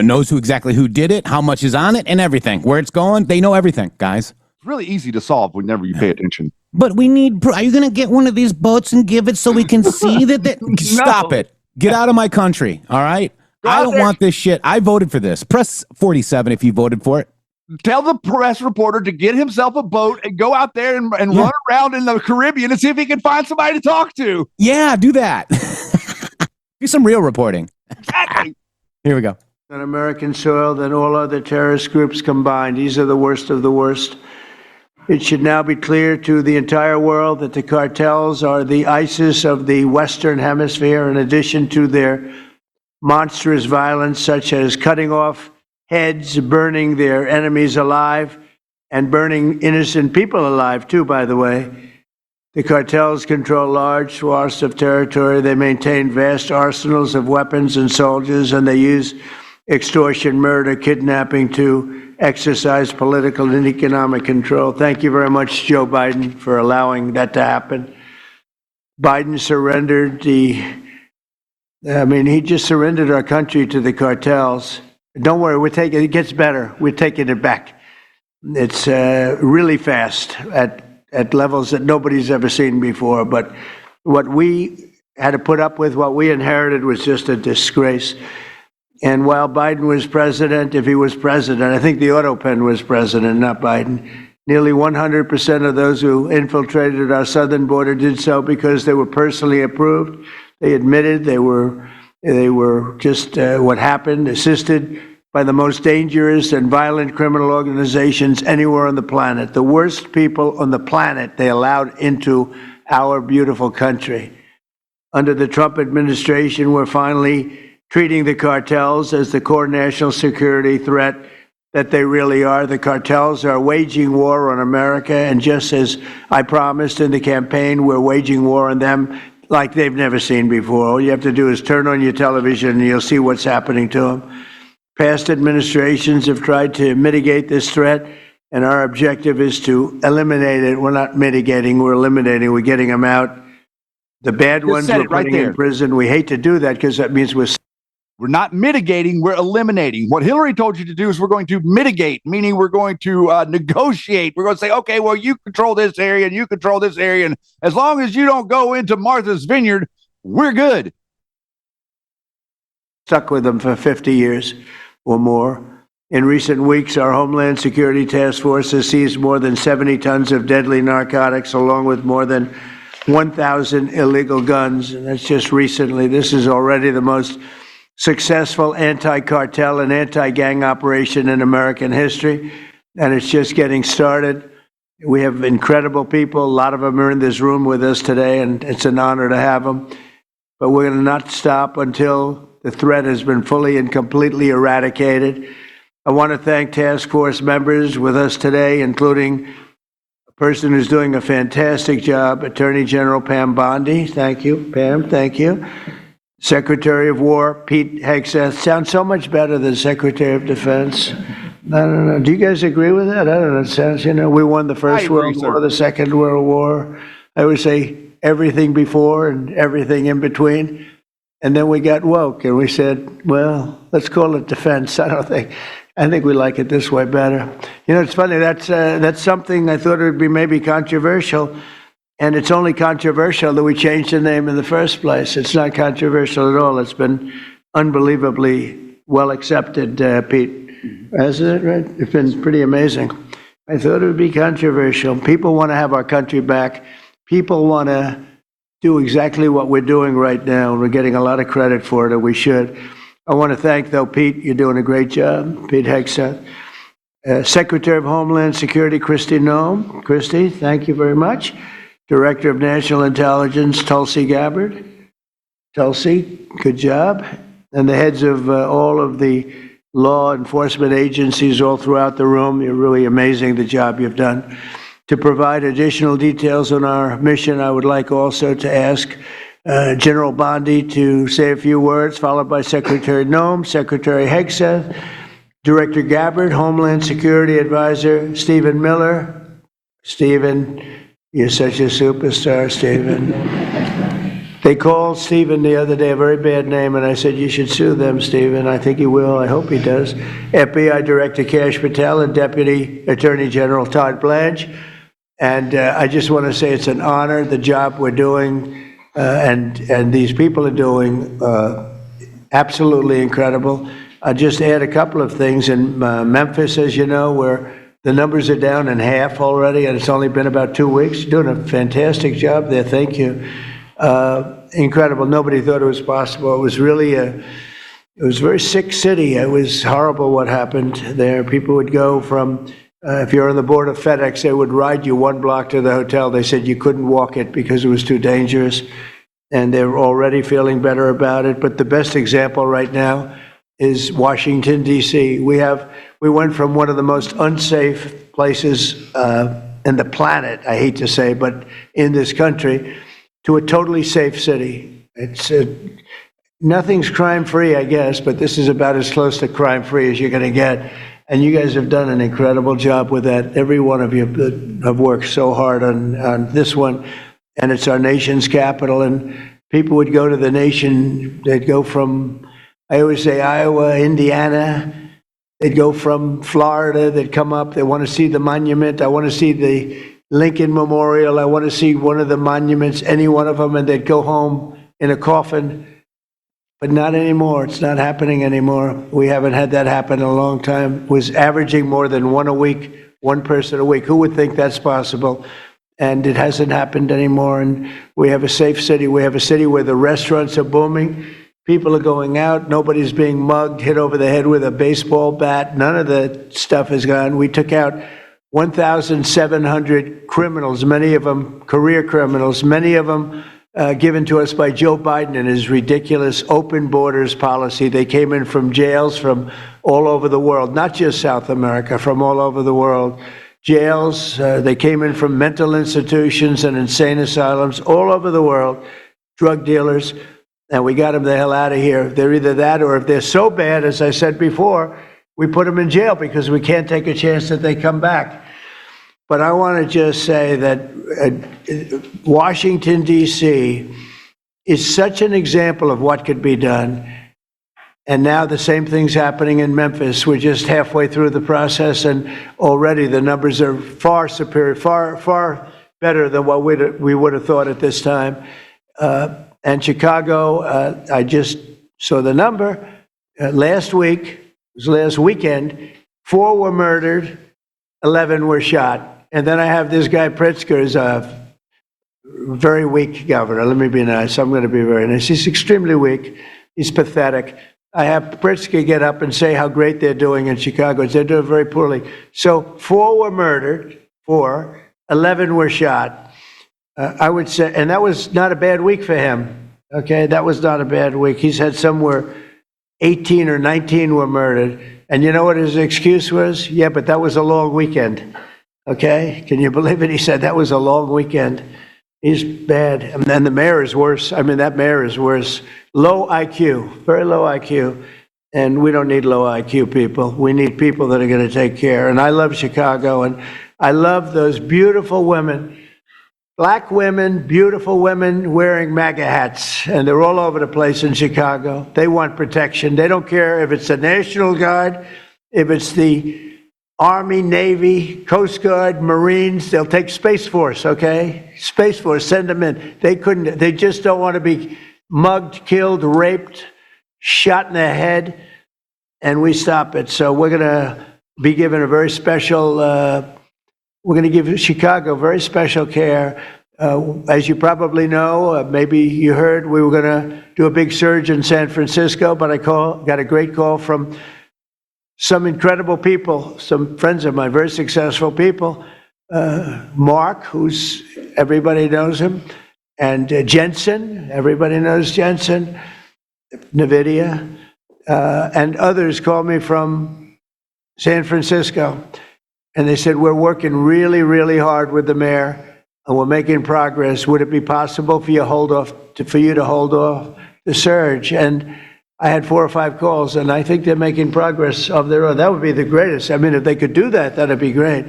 knows exactly who did it, how much is on it, and everything. Where it's going, they know everything, guys. It's really easy to solve whenever you pay attention. But we need, are you going to get one of these boats and give it so we can see that? Stop it. Get out of my country, all right? I don't want this shit. I voted for this. Press 47 if you voted for it. Tell the press reporter to get himself a boat and go out there and run around in the Caribbean and see if he can find somebody to talk to. Yeah, do that. Do some real reporting. Exactly. Here we go. On American soil than all other terrorist groups combined. These are the worst of the worst. It should now be clear to the entire world that the cartels are the ISIS of the Western Hemisphere, in addition to their monstrous violence, such as cutting off heads, burning their enemies alive, and burning innocent people alive, too, by the way. The cartels control large swaths of territory. They maintain vast arsenals of weapons and soldiers, and they use extortion, murder, kidnapping to exercise political and economic control. Thank you very much, Joe Biden, for allowing that to happen. Biden surrendered he just surrendered our country to the cartels. Don't worry, it gets better. We're taking it back. It's really fast at levels that nobody's ever seen before. But what we had to put up with, what we inherited, was just a disgrace. And while Biden was president, if he was president, I think the Autopen was president, not Biden. Nearly 100% of those who infiltrated our southern border did so because they were personally approved. They admitted they were just what happened, assisted by the most dangerous and violent criminal organizations anywhere on the planet. The worst people on the planet they allowed into our beautiful country. Under the Trump administration, we're finally treating the cartels as the core national security threat that they really are. The cartels are waging war on America, and just as I promised in the campaign, we're waging war on them like they've never seen before. All you have to do is turn on your television and you'll see what's happening to them. Past administrations have tried to mitigate this threat, and our objective is to eliminate it. We're not mitigating, we're eliminating, we're getting them out. The bad ones we're putting in prison. We hate to do that because that means we're not mitigating, we're eliminating. What Hillary told you to do is we're going to mitigate, meaning we're going to negotiate. We're going to say, okay, well, you control this area and you control this area. And as long as you don't go into Martha's Vineyard, we're good. Stuck with them for 50 years or more. In recent weeks, our Homeland Security Task Force has seized more than 70 tons of deadly narcotics, along with more than 1,000 illegal guns. And that's just recently. This is already the most successful anti-cartel and anti-gang operation in American history, and it's just getting started. We have incredible people. A lot of them are in this room with us today, and it's an honor to have them. But we're going to not stop until the threat has been fully and completely eradicated. I want to thank task force members with us today, including a person who's doing a fantastic job, Attorney General Pam Bondi. Thank you, Pam. Thank you. Secretary of War, Pete Hegseth. Sounds so much better than Secretary of Defense. I don't know. Do you guys agree with that? I don't know. It sounds, we won the First World War, the Second World War. I would say everything before and everything in between. And then we got woke and we said, well, let's call it defense. I think we like it this way better. It's funny. That's something I thought it would be maybe controversial. And it's only controversial that we changed the name in the first place. It's not controversial at all. It's been unbelievably well accepted, Pete. Hasn't it, right? It's been pretty amazing. I thought it would be controversial. People want to have our country back. People want to do exactly what we're doing right now. We're getting a lot of credit for it, and we should. I want to thank, though, Pete. You're doing a great job. Pete Hegseth. Secretary of Homeland Security, Kristi Noem. Kristi, thank you very much. Director of National Intelligence, Tulsi Gabbard. Tulsi, good job. And the heads of all of the law enforcement agencies all throughout the room. You're really amazing, the job you've done. To provide additional details on our mission, I would like also to ask General Bondi to say a few words, followed by Secretary Noem, Secretary Hegseth, Director Gabbard, Homeland Security Advisor Stephen Miller. Stephen, you're such a superstar, Stephen. They called Stephen the other day a very bad name, and I said, you should sue them, Stephen. I think he will. I hope he does. FBI Director Kash Patel and Deputy Attorney General Todd Blanche. And I just want to say it's an honor, the job we're doing, and these people are doing absolutely incredible. I'll just add a couple of things. In Memphis, as you know, where the numbers are down in half already, and it's only been about 2 weeks. You're doing a fantastic job there. Thank you. Incredible. Nobody thought it was possible. It was really it was a very sick city. It was horrible what happened there. People would go from, if you're on the board of FedEx, they would ride you 1 block to the hotel. They said you couldn't walk it because it was too dangerous, and they're already feeling better about it. But the best example right now is Washington, D.C. We went from one of the most unsafe places in the planet, I hate to say, but in this country, to a totally safe city. It's nothing's crime-free, I guess, but this is about as close to crime-free as you're going to get. And you guys have done an incredible job with that. Every one of you have worked so hard on this one, and it's our nation's capital. And people would go to the nation, they'd go from, I always say, Iowa, Indiana. They'd go from Florida, they'd come up, they want to see the monument. I want to see the Lincoln Memorial. I want to see one of the monuments, any one of them, and they'd go home in a coffin. But not anymore. It's not happening anymore. We haven't had that happen in a long time. It was averaging more than one a week, one person a week. Who would think that's possible? And it hasn't happened anymore. And we have a safe city. We have a city where the restaurants are booming. People are going out. Nobody's being mugged, hit over the head with a baseball bat. None of the stuff is gone. We took out 1,700 criminals, many of them career criminals, many of them given to us by Joe Biden and his ridiculous open borders policy. They came in from jails from all over the world, not just South America, from all over the world. Jails, they came in from mental institutions and insane asylums all over the world, drug dealers, and we got them the hell out of here. They're either that, or if they're so bad, as I said before, we put them in jail because we can't take a chance that they come back. But I want to just say that Washington, D.C. is such an example of what could be done. And now the same thing's happening in Memphis. We're just halfway through the process, and already the numbers are far superior, far better than what we would have thought at this time. And Chicago, I just saw the number. Last weekend, 4 were murdered, 11 were shot. And then I have this guy Pritzker, is a very weak governor. Let me be nice. I'm going to be very nice. He's extremely weak. He's pathetic. I have Pritzker get up and say how great they're doing in Chicago. They're doing very poorly. So 4 were murdered, 11 were shot. I would say, and that was not a bad week for him. Okay, that was not a bad week. He's had somewhere 18 or 19 were murdered. And you know what his excuse was? Yeah, but that was a long weekend. Okay, can you believe it? He said that was a long weekend. He's bad. And then the mayor is worse. I mean, that mayor is worse. Low IQ, very low IQ. And we don't need low IQ people. We need people that are going to take care. And I love Chicago, and I love those beautiful women, black women, beautiful women wearing MAGA hats. And they're all over the place in Chicago. They want protection. They don't care if it's the National Guard, if it's the Army, Navy, Coast Guard, Marines. They'll take Space Force, okay? Space Force, send them in. They just don't want to be mugged, killed, raped, shot in the head, and we stop it. So we're going to be given a very special we're going to give Chicago very special care. As you probably know, maybe you heard, we were going to do a big surge in San Francisco, but I got a great call from some incredible people, some friends of mine, very successful people. Mark, everybody knows him, and Jensen, everybody knows Jensen, NVIDIA, and others called me from San Francisco, and they said, we're working really, really hard with the mayor, and we're making progress. Would it be possible for you to hold off the surge? And I had 4 or 5 calls, and I think they're making progress of their own. That would be the greatest. I mean, if they could do that, that'd be great.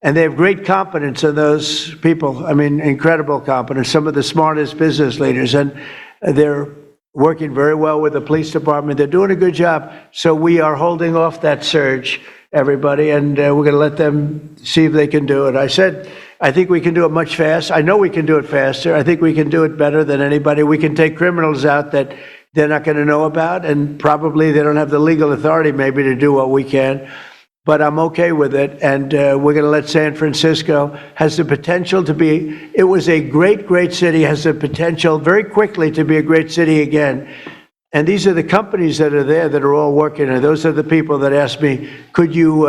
And they have great competence in those people. I mean, incredible competence, some of the smartest business leaders. And they're working very well with the police department. They're doing a good job. So we are holding off that surge, everybody, and we're going to let them see if they can do it. I said, I think we can do it much faster. I know we can do it faster. I think we can do it better than anybody. We can take criminals out that they're not going to know about, and probably they don't have the legal authority maybe to do what we can. But I'm okay with it, and we're going to let San Francisco has the potential to be, it was a great, great city, has the potential very quickly to be a great city again. And these are the companies that are there that are all working, and those are the people that asked me, could you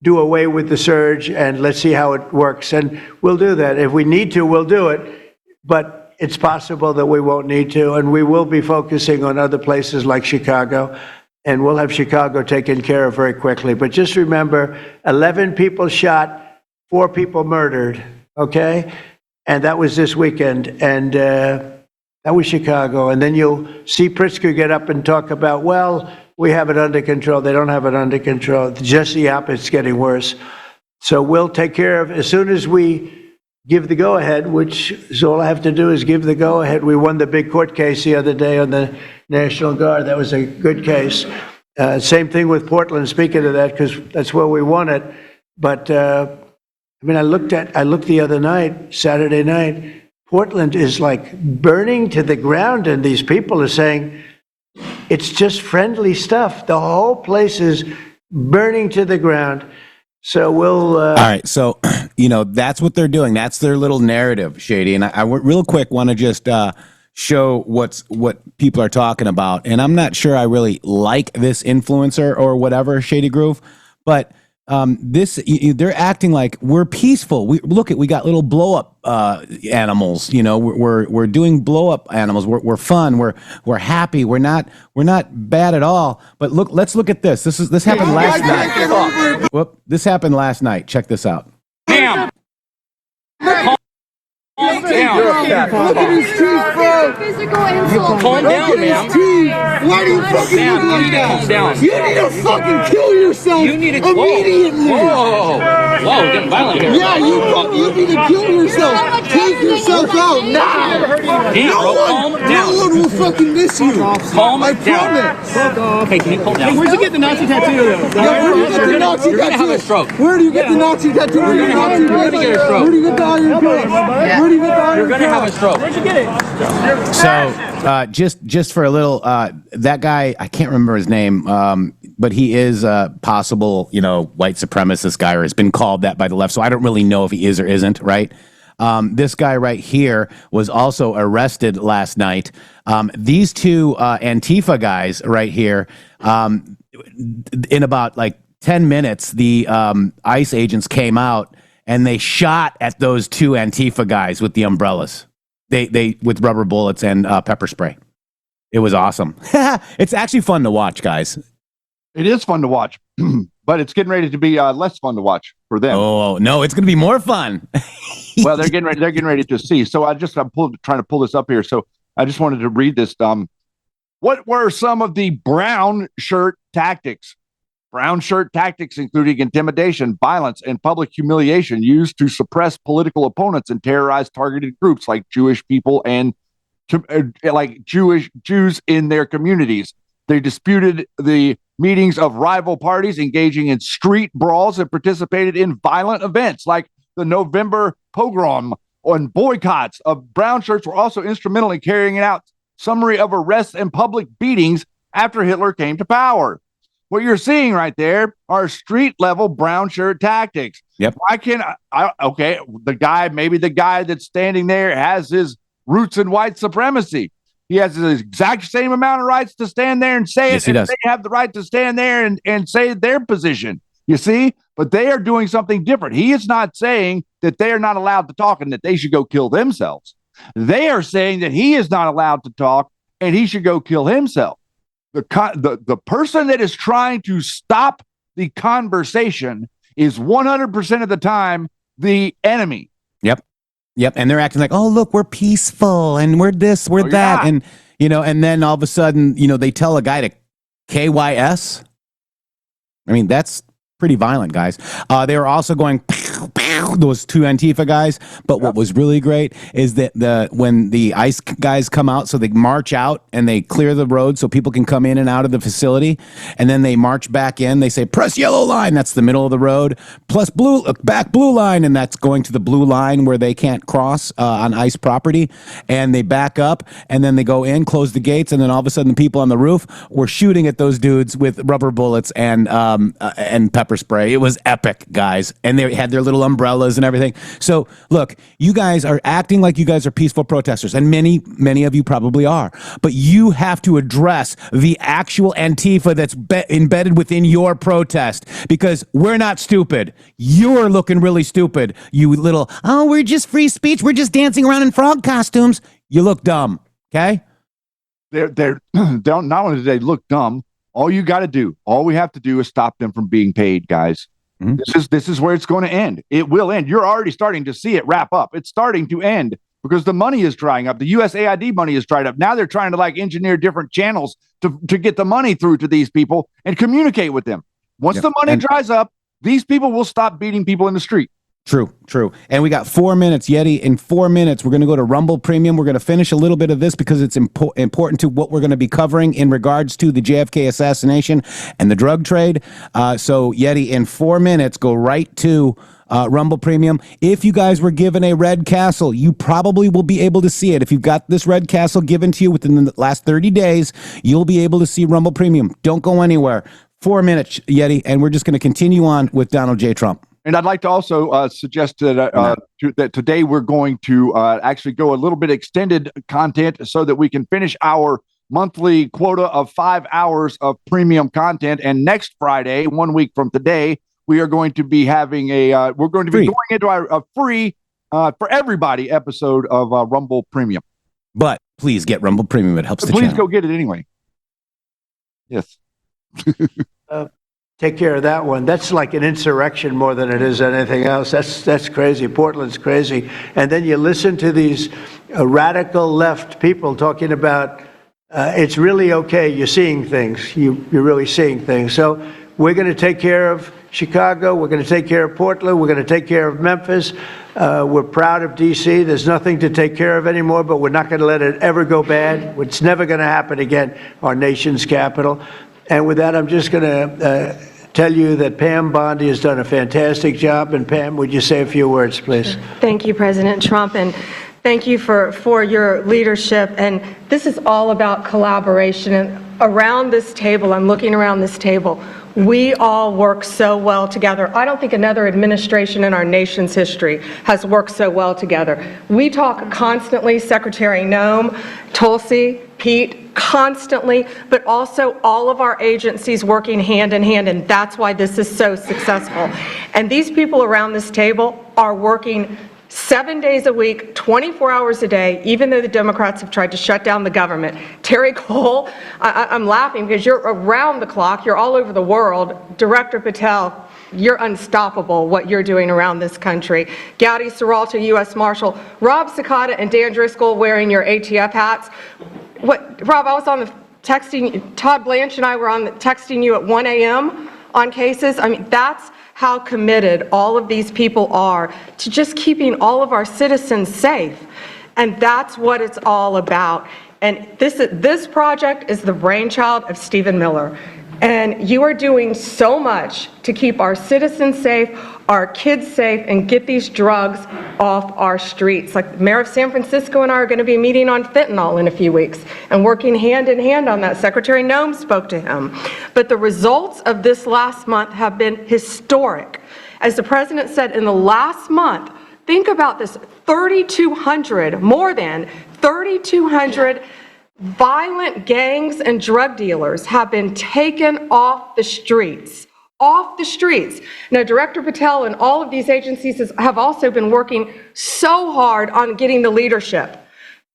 do away with the surge, and let's see how it works. And we'll do that. If we need to, we'll do it. But it's possible that we won't need to, and we will be focusing on other places like Chicago, and we'll have Chicago taken care of very quickly. But just remember, 11 people shot, 4 people murdered, okay? And that was this weekend, and that was Chicago. And then you'll see Pritzker get up and talk about, well, we have it under control. They don't have it under control. Just the opposite, it's getting worse. So we'll take care of, as soon as we give the go-ahead, which is all I have to do is give the go-ahead. We won the big court case the other day on the National Guard. That was a good case. Same thing with Portland, speaking of that, because that's where we won it. But, I mean, I looked the other night, Saturday night, Portland is like burning to the ground, and these people are saying, it's just friendly stuff. The whole place is burning to the ground. So we'll... All right. So, that's what they're doing. That's their little narrative, Shady. And I real quick want to just show what people are talking about. And I'm not sure I really like this influencer or whatever, Shady Groove, but they're acting like we're peaceful. We got little blow up animals. We're doing blow up animals. We're fun. We're happy. We're not bad at all. But let's look at this. This happened last night. Whoop! This happened last night. Check this out. Damn. Look at his teeth, bro. Physical insult. Calm down, man. Why do you fucking look like that? Calm down. You need to fucking kill yourself immediately. Whoa, we're getting violent here. Yeah, you need to kill yourself. Take yourself out now. No one will fucking miss you. Calm I down. promise. Hey, can you calm down? Hey, where'd you get the Nazi tattoo? Where do you get the Nazi You're gonna have a tattoo? stroke. Where do you get the Nazi tattoo? You're gonna get a stroke. Where do you get the Iron Cross? Where do you get the Iron You're gonna have a stroke. Where'd you get it? So just for a little, that guy, I can't remember his name, but he is a possible, white supremacist guy, or has been called that by the left. So I don't really know if he is or isn't, right? This guy right here was also arrested last night. These two Antifa guys right here, in about like 10 minutes, the ICE agents came out and they shot at those two Antifa guys with the umbrellas. They with rubber bullets and pepper spray. It was awesome. It's actually fun to watch, guys. It is fun to watch, but it's getting ready to be less fun to watch for them. Oh no, it's going to be more fun. Well, they're getting ready to see. So I'm trying to pull this up here. So I just wanted to read this. What were some of the brown shirt tactics? Brown shirt tactics, including intimidation, violence, and public humiliation, used to suppress political opponents and terrorize targeted groups like Jewish people and like Jews in their communities. They disputed the meetings of rival parties, engaging in street brawls, and participated in violent events like the November pogrom and boycotts of brown shirts. Were also instrumental in carrying out summary of arrests and public beatings after Hitler came to power. what you're seeing right there are street level brown shirt tactics. Yep. Why can't okay, maybe the guy that's standing there has his roots in white supremacy. He has the exact same amount of rights to stand there and say Yes, it. he does. They have the right to stand there and say their position. You see? But they are doing something different. He is not saying that they are not allowed to talk and that they should go kill themselves. They are saying that he is not allowed to talk and he should go kill himself. The person that is trying to stop the conversation is 100% of the time the enemy. Yep. And they're acting like, oh, look, we're peaceful and we're this, we're that. Yeah. And, and then all of a sudden, they tell a guy to KYS. I mean, that's pretty violent, guys. They were also going, pow, pow, those two Antifa guys. But what was really great is that when the ICE guys come out, so they march out and they clear the road so people can come in and out of the facility. And then they march back in. They say, press yellow line. That's the middle of the road. Plus back blue line. And that's going to the blue line where they can't cross on ICE property. And they back up and then they go in, close the gates. And then all of a sudden the people on the roof were shooting at those dudes with rubber bullets and pepper spray. It was epic, guys. And they had their little umbrellas and everything. So look, you guys are acting like you guys are peaceful protesters, and many of you probably are, but you have to address the actual Antifa that's embedded within your protest, because we're not stupid. You're looking really stupid, you little, we're just free speech, we're just dancing around in frog costumes. You look dumb. Okay. They're not only do they look dumb, all we have to do is stop them from being paid, guys. Mm-hmm. This is where it's going to end. It will end. You're already starting to see it wrap up. It's starting to end because the money is drying up. The USAID money is dried up. Now they're trying to engineer different channels to get the money through to these people and communicate with them. Once the money dries up, these people will stop beating people in the street. True. And we got 4 minutes, Yeti. In 4 minutes, we're going to go to Rumble Premium. We're going to finish a little bit of this because it's important to what we're going to be covering in regards to the JFK assassination and the drug trade. So, Yeti, in 4 minutes, go right to Rumble Premium. If you guys were given a red castle, you probably will be able to see it. If you've got this red castle given to you within the last 30 days, you'll be able to see Rumble Premium. Don't go anywhere. 4 minutes, Yeti, and we're just going to continue on with Donald J. Trump. And I'd like to also suggest that today we're going to actually go a little bit extended content so that we can finish our monthly quota of 5 hours of premium content. And next Friday, 1 week from today, we are going to be having going into a free for everybody episode of Rumble Premium. But please get Rumble Premium. It helps the channel. Please go get it anyway. Yes. Take care of that one. That's like an insurrection more than it is anything else. That's crazy. Portland's crazy. And then you listen to these radical left people talking about it's really okay. You're seeing things. You're really seeing things. So we're going to take care of Chicago. We're going to take care of Portland. We're going to take care of Memphis. We're proud of D.C. There's nothing to take care of anymore, but we're not going to let it ever go bad. It's never going to happen again, our nation's capital. And with that, I'm just going to tell you that Pam Bondi has done a fantastic job. And Pam, would you say a few words, please? Thank you, President Trump, and thank you for your leadership. And this is all about collaboration. And around this table, I'm looking around this table, we all work so well together. I don't think another administration in our nation's history has worked so well together. We talk constantly, Secretary Noem, Tulsi, Pete, constantly, but also all of our agencies working hand in hand, and that's why this is so successful. And these people around this table are working 7 days a week, 24 hours a day, even though the Democrats have tried to shut down the government. Terry Cole, I'm laughing because you're around the clock, you're all over the world. Director Patel, you're unstoppable what you're doing around this country. Gowdy Serralta, U.S. Marshal, Rob Sakata and Dan Driscoll wearing your ATF hats. Rob, I was on the texting, Todd Blanche and I were on the texting you at 1 a.m. on cases. I mean, that's how committed all of these people are to just keeping all of our citizens safe. And that's what it's all about. And this project is the brainchild of Stephen Miller. And you are doing so much to keep our citizens safe, our kids safe, and get these drugs off our streets. Like the mayor of San Francisco and I are going to be meeting on fentanyl in a few weeks and working hand in hand on that. Secretary Noem spoke to him. But the results of this last month have been historic. As the president said, in the last month, think about this, 3,200, more than 3,200 violent gangs and drug dealers have been taken off the streets. Off the streets. Now, Director Patel and all of these agencies have also been working so hard on getting the leadership.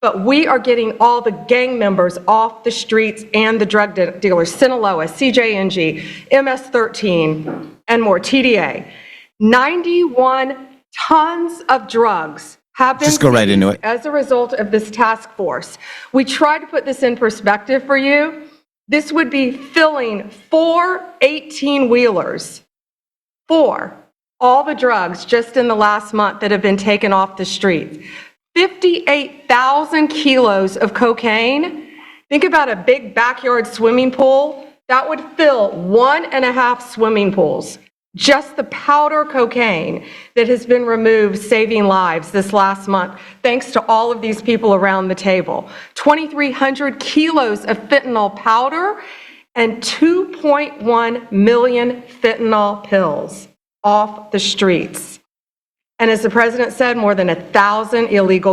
But we are getting all the gang members off the streets and the drug dealers, Sinaloa, CJNG, MS-13, and more, TDA. 91 tons of drugs have been Just go right into it. as a result of this task force. We tried to put this in perspective for you. This would be filling 4 18-wheelers for all the drugs just in the last month that have been taken off the streets. 58,000 kilos of cocaine. Think about a big backyard swimming pool. That would fill 1.5 swimming pools. Just the powder cocaine that has been removed, saving lives this last month, thanks to all of these people around the table. 2,300 kilos of fentanyl powder and 2.1 million fentanyl pills off the streets. And as the president said, more than 1,000 illegal